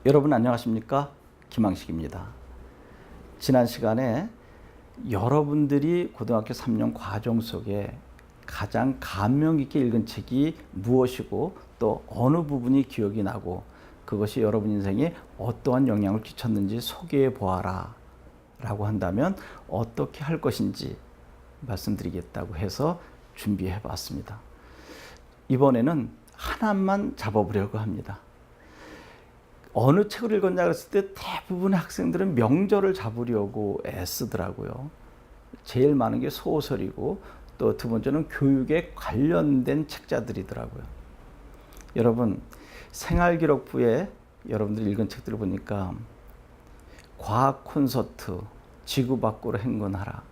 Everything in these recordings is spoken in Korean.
여러분 안녕하십니까? 김항식입니다. 지난 시간에 여러분들이 고등학교 3년 과정 속에 가장 감명 있게 읽은 책이 무엇이고 또 어느 부분이 기억이 나고 그것이 여러분 인생에 어떠한 영향을 끼쳤는지 소개해 보아라 라고 한다면 어떻게 할 것인지 말씀드리겠다고 해서 준비해 봤습니다. 이번에는 하나만 잡아보려고 합니다. 어느 책을 읽었냐 그랬을 때 대부분의 학생들은 명절을 잡으려고 애쓰더라고요. 제일 많은 게 소설이고 또 두 번째는 교육에 관련된 책자들이더라고요. 여러분, 생활기록부에 여러분들이 읽은 책들을 보니까 과학 콘서트, 지구 밖으로 행군하라,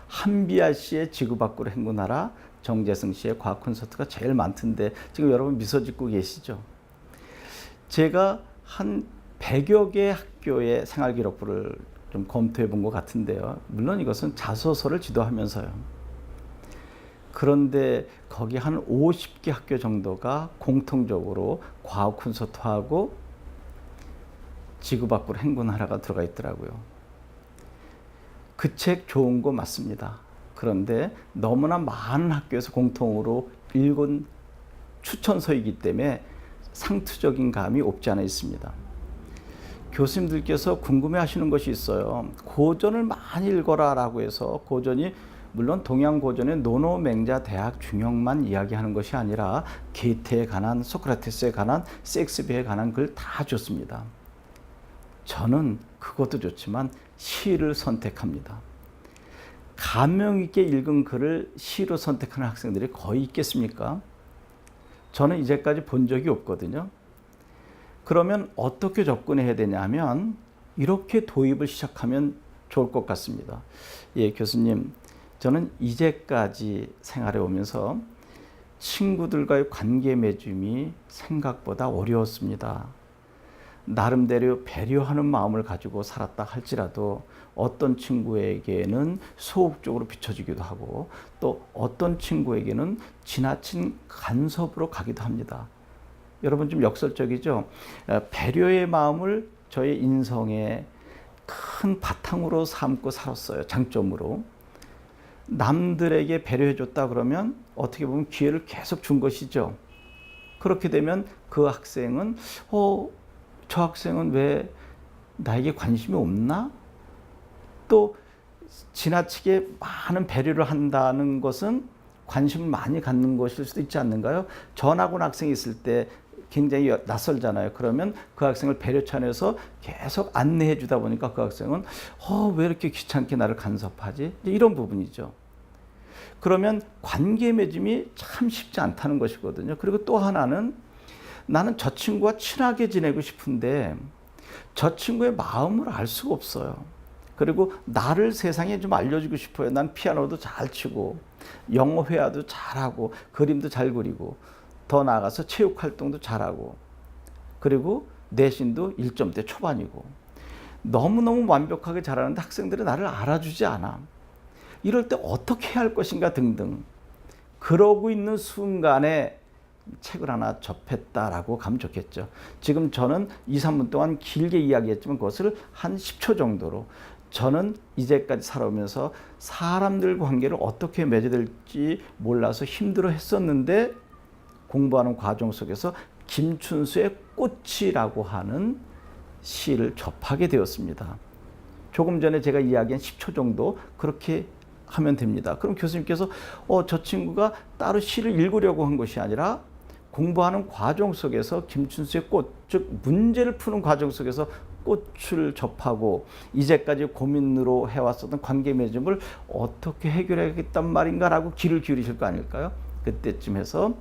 한비아 씨의 지구 밖으로 행군하라, 정재승 씨의 과학 콘서트가 제일 많던데 지금 여러분 미소 짓고 계시죠? 제가 한 100여 개 학교의 생활기록부를 좀 검토해 본 것 같은데요. 물론 이것은 자소서를 지도하면서요. 그런데 거기 한 50개 학교 정도가 공통적으로 과학 콘서트하고 지구 밖으로 행군하라가 들어가 있더라고요. 그 책 좋은 거 맞습니다. 그런데 너무나 많은 학교에서 공통으로 읽은 추천서이기 때문에 상투적인 감이 없지 않아 있습니다. 교수님들께서 궁금해 하시는 것이 있어요. 고전을 많이 읽어라 라고 해서 고전이 물론 동양 고전의 노노맹자 대학 중형만 이야기하는 것이 아니라 게테에 관한, 소크라테스에 관한, 셰익스피어에 관한 글 다 좋습니다. 저는 그것도 좋지만 시를 선택합니다. 감명 있게 읽은 글을 시로 선택하는 학생들이 거의 있겠습니까? 저는 이제까지 본 적이 없거든요. 그러면 어떻게 접근해야 되냐 하면 이렇게 도입을 시작하면 좋을 것 같습니다. 예, 교수님, 저는 이제까지 생활해 오면서 친구들과의 관계 맺음이 생각보다 어려웠습니다. 나름대로 배려하는 마음을 가지고 살았다 할지라도 어떤 친구에게는 소극적으로 비춰지기도 하고 또 어떤 친구에게는 지나친 간섭으로 가기도 합니다. 여러분 좀 역설적이죠? 배려의 마음을 저의 인성의 큰 바탕으로 삼고 살았어요. 장점으로. 남들에게 배려해줬다 그러면 어떻게 보면 기회를 계속 준 것이죠. 그렇게 되면 그 학생은 저 학생은 왜 나에게 관심이 없나? 또 지나치게 많은 배려를 한다는 것은 관심을 많이 갖는 것일 수도 있지 않는가요? 전학온 학생이 있을 때 굉장히 낯설잖아요. 그러면 그 학생을 배려 차원에서 계속 안내해 주다 보니까 그 학생은 왜 이렇게 귀찮게 나를 간섭하지? 이런 부분이죠. 그러면 관계 맺음이 참 쉽지 않다는 것이거든요. 그리고 또 하나는 나는 저 친구와 친하게 지내고 싶은데 저 친구의 마음을 알 수가 없어요. 그리고 나를 세상에 좀 알려주고 싶어요. 난 피아노도 잘 치고 영어 회화도 잘하고 그림도 잘 그리고 더 나아가서 체육 활동도 잘하고 그리고 내신도 1점대 초반이고 너무너무 완벽하게 잘하는데 학생들이 나를 알아주지 않아. 이럴 때 어떻게 해야 할 것인가 등등. 그러고 있는 순간에 책을 하나 접했다라고 가면 좋겠죠. 지금 저는 2, 3분 동안 길게 이야기했지만 그것을 한 10초 정도로 저는 이제까지 살아오면서 사람들 관계를 어떻게 맺어야 될지 몰라서 힘들어 했었는데 공부하는 과정 속에서 김춘수의 꽃이라고 하는 시를 접하게 되었습니다. 조금 전에 제가 이야기한 10초 정도 그렇게 하면 됩니다. 그럼 교수님께서 저 친구가 따로 시를 읽으려고 한 것이 아니라 공부하는 과정 속에서 김춘수의 꽃, 즉 문제를 푸는 과정 속에서 꽃을 접하고 이제까지 고민으로 해왔었던 관계 맺음을 어떻게 해결해야겠단 말인가라고 귀를 기울이실 거 아닐까요? 그때쯤 해서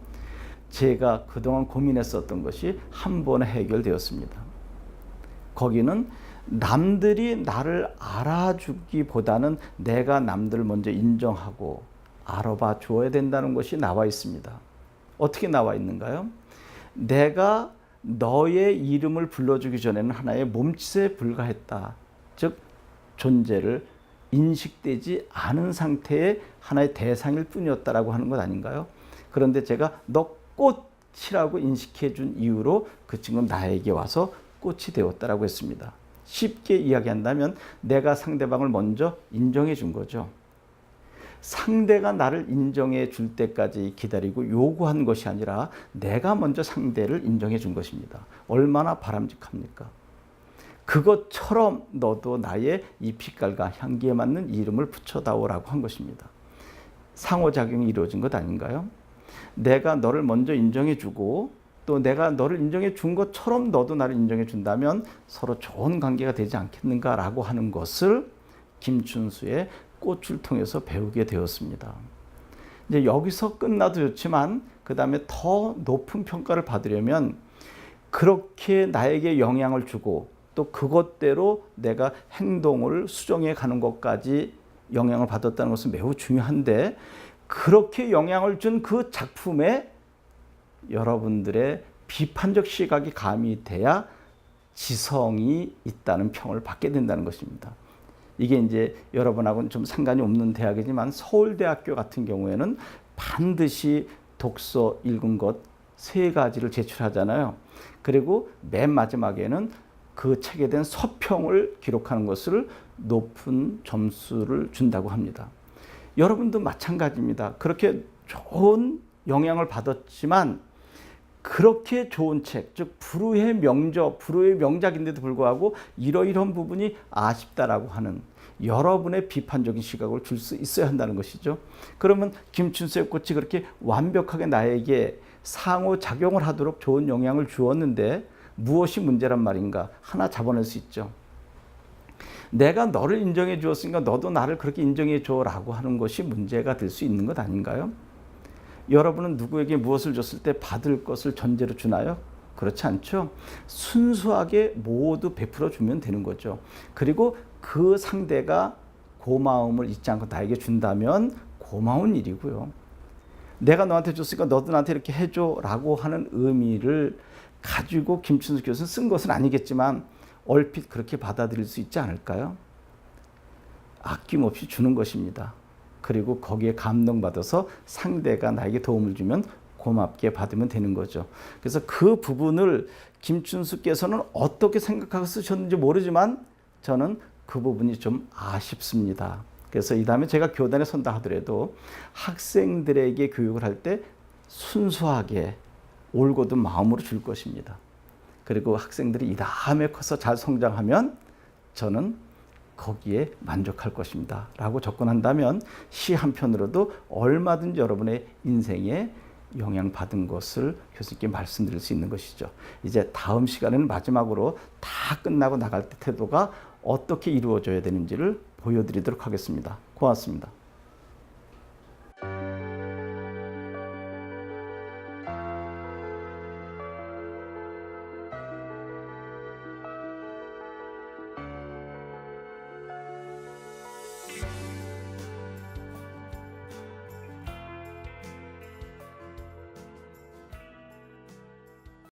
제가 그동안 고민했었던 것이 한 번에 해결되었습니다. 거기는 남들이 나를 알아주기보다는 내가 남들을 먼저 인정하고 알아봐 주어야 된다는 것이 나와 있습니다. 어떻게 나와 있는가요? 내가 너의 이름을 불러주기 전에는 하나의 몸짓에 불과했다. 즉 존재를 인식되지 않은 상태의 하나의 대상일 뿐이었다라고 하는 것 아닌가요? 그런데 제가 너 꽃이라고 인식해 준 이후로 그 친구는 나에게 와서 꽃이 되었다라고 했습니다. 쉽게 이야기한다면 내가 상대방을 먼저 인정해 준 거죠. 상대가 나를 인정해 줄 때까지 기다리고 요구한 것이 아니라 내가 먼저 상대를 인정해 준 것입니다. 얼마나 바람직합니까? 그것처럼 너도 나의 이 빛깔과 향기에 맞는 이름을 붙여다오라고 한 것입니다. 상호작용이 이루어진 것 아닌가요? 내가 너를 먼저 인정해 주고 또 내가 너를 인정해 준 것처럼 너도 나를 인정해 준다면 서로 좋은 관계가 되지 않겠는가라고 하는 것을 김춘수의 꽃을 통해서 배우게 되었습니다. 이제 여기서 끝나도 좋지만 그 다음에 더 높은 평가를 받으려면 그렇게 나에게 영향을 주고 또 그것대로 내가 행동을 수정해 가는 것까지 영향을 받았다는 것은 매우 중요한데 그렇게 영향을 준 그 작품에 여러분들의 비판적 시각이 가미돼야 지성이 있다는 평을 받게 된다는 것입니다. 이게 이제 여러분하고는 좀 상관이 없는 대학이지만 서울대학교 같은 경우에는 반드시 독서 읽은 것 3가지를 제출하잖아요. 그리고 맨 마지막에는 그 책에 대한 서평을 기록하는 것을 높은 점수를 준다고 합니다. 여러분도 마찬가지입니다. 그렇게 좋은 영향을 받았지만 그렇게 좋은 책, 즉 불후의 명저, 불후의 명작인데도 불구하고 이러이러한 부분이 아쉽다라고 하는 여러분의 비판적인 시각을 줄 수 있어야 한다는 것이죠. 그러면 김춘수의 꽃이 그렇게 완벽하게 나에게 상호작용을 하도록 좋은 영향을 주었는데 무엇이 문제란 말인가? 하나 잡아낼 수 있죠. 내가 너를 인정해 주었으니까 너도 나를 그렇게 인정해 줘라고 하는 것이 문제가 될 수 있는 것 아닌가요? 여러분은 누구에게 무엇을 줬을 때 받을 것을 전제로 주나요? 그렇지 않죠. 순수하게 모두 베풀어 주면 되는 거죠. 그리고 그 상대가 고마움을 잊지 않고 나에게 준다면 고마운 일이고요. 내가 너한테 줬으니까 너도 나한테 이렇게 해줘라고 하는 의미를 가지고 김춘수 교수는 쓴 것은 아니겠지만 얼핏 그렇게 받아들일 수 있지 않을까요? 아낌없이 주는 것입니다. 그리고 거기에 감동받아서 상대가 나에게 도움을 주면 고맙게 받으면 되는 거죠. 그래서 그 부분을 김춘수께서는 어떻게 생각하고 쓰셨는지 모르지만 저는 그 부분이 좀 아쉽습니다. 그래서 이 다음에 제가 교단에 선다 하더라도 학생들에게 교육을 할 때 순수하게 올곧은 마음으로 줄 것입니다. 그리고 학생들이 이 다음에 커서 잘 성장하면 저는 거기에 만족할 것입니다. 라고 접근한다면 시 한 편으로도 얼마든지 여러분의 인생에 영향받은 것을 교수님께 말씀드릴 수 있는 것이죠. 이제 다음 시간에는 마지막으로 다 끝나고 나갈 때 태도가 어떻게 이루어져야 되는지를 보여드리도록 하겠습니다. 고맙습니다.